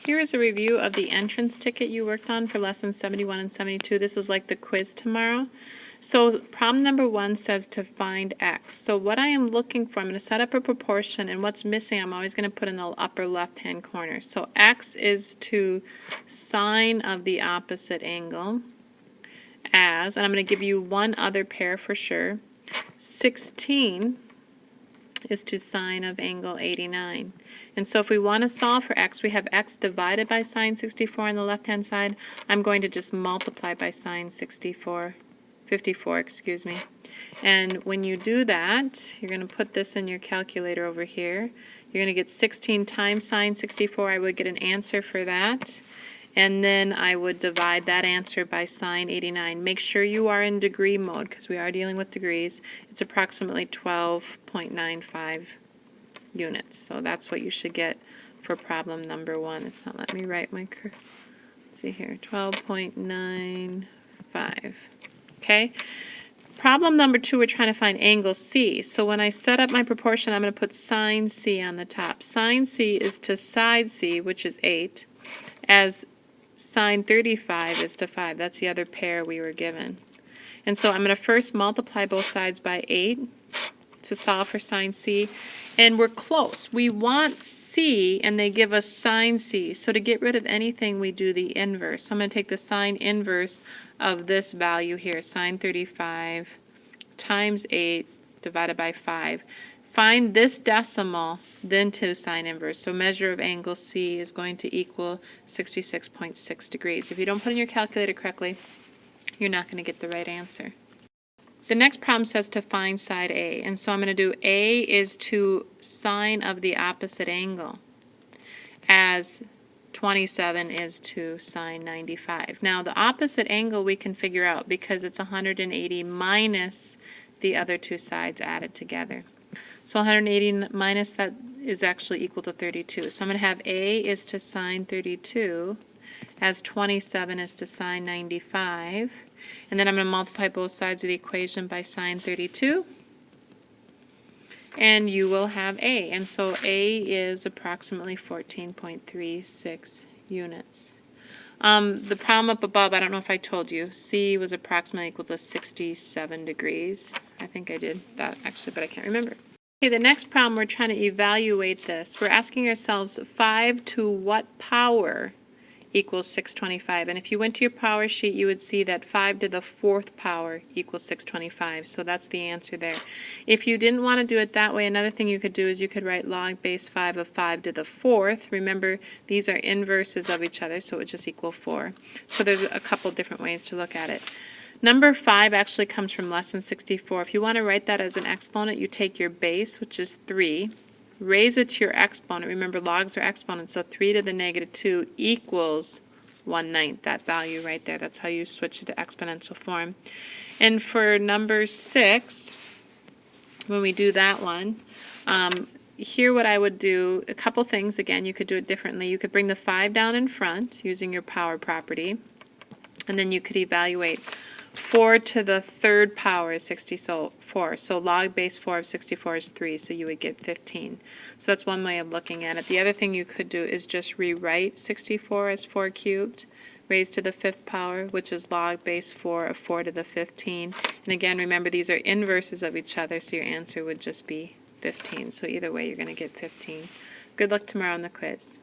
Here is a review of the entrance ticket you worked on for lessons 71 and 72. This is like the quiz tomorrow. So problem number 1 says to find x. So what I am looking for, I'm going to set up a proportion, and what's missing I'm always going to put in the upper left hand corner. So x is to sine of the opposite angle as, and I'm going to give you one other pair for sure, 16 is to sine of angle 89. And so if we want to solve for x, we have x divided by sine 64 on the left-hand side. I'm going to just multiply by sine 54, excuse me. And when you do that, you're going to put this in your calculator over here. You're going to get 16 times sine 64. I would get an answer for that. And then I would divide that answer by sine 89. Make sure you are in degree mode because we are dealing with degrees. It's approximately 12.95 units. So that's what you should get for problem number 1. It's not letting me write my let's see here, 12.95. Okay. Problem number 2, we're trying to find angle C. So when I set up my proportion, I'm going to put sine C on the top. Sine C is to side C, which is 8, as sine 35 is to 5. That's the other pair we were given. And so I'm going to first multiply both sides by 8 to solve for sine C. And we're close. We want C, and they give us sine C. So to get rid of anything, we do the inverse. So I'm going to take the sine inverse of this value here, sine 35 times 8 divided by 5. Find this decimal, then to sine inverse. So measure of angle C is going to equal 66.6 degrees. If you don't put in your calculator correctly, you're not going to get the right answer. The next problem says to find side A. And so I'm going to do A is to sine of the opposite angle, as 27 is to sine 95. Now the opposite angle we can figure out because it's 180 minus the other two sides added together. So 180 minus that is actually equal to 32. So I'm going to have A is to sine 32 as 27 is to sine 95. And then I'm going to multiply both sides of the equation by sine 32. And you will have A. And so A is approximately 14.36 units. The problem up above, I don't know if I told you, C was approximately equal to 67 degrees. I think I did that actually, but I can't remember. Okay, the next problem, we're trying to evaluate this. We're asking ourselves 5 to what power equals 625. And if you went to your power sheet, you would see that 5 to the 4th power equals 625. So that's the answer there. If you didn't want to do it that way, another thing you could do is you could write log base 5 of 5 to the 4th. Remember, these are inverses of each other, so it would just equal 4. So there's a couple different ways to look at it. Number 5 actually comes from lesson 64. If you want to write that as an exponent, you take your base, which is 3, raise it to your exponent. Remember, logs are exponents, so 3 to the negative 2 equals 1/9, that value right there. That's how you switch it to exponential form. And for number 6, when we do that one, here what I would do, a couple things. Again, you could do it differently. You could bring the 5 down in front using your power property, and then you could evaluate 4 to the 3rd power is 64. So log base 4 of 64 is 3, so you would get 15. So that's one way of looking at it. The other thing you could do is just rewrite 64 as 4 cubed, raised to the 5th power, which is log base 4 of 4 to the 15. And again, remember these are inverses of each other, so your answer would just be 15. So either way, you're going to get 15. Good luck tomorrow on the quiz.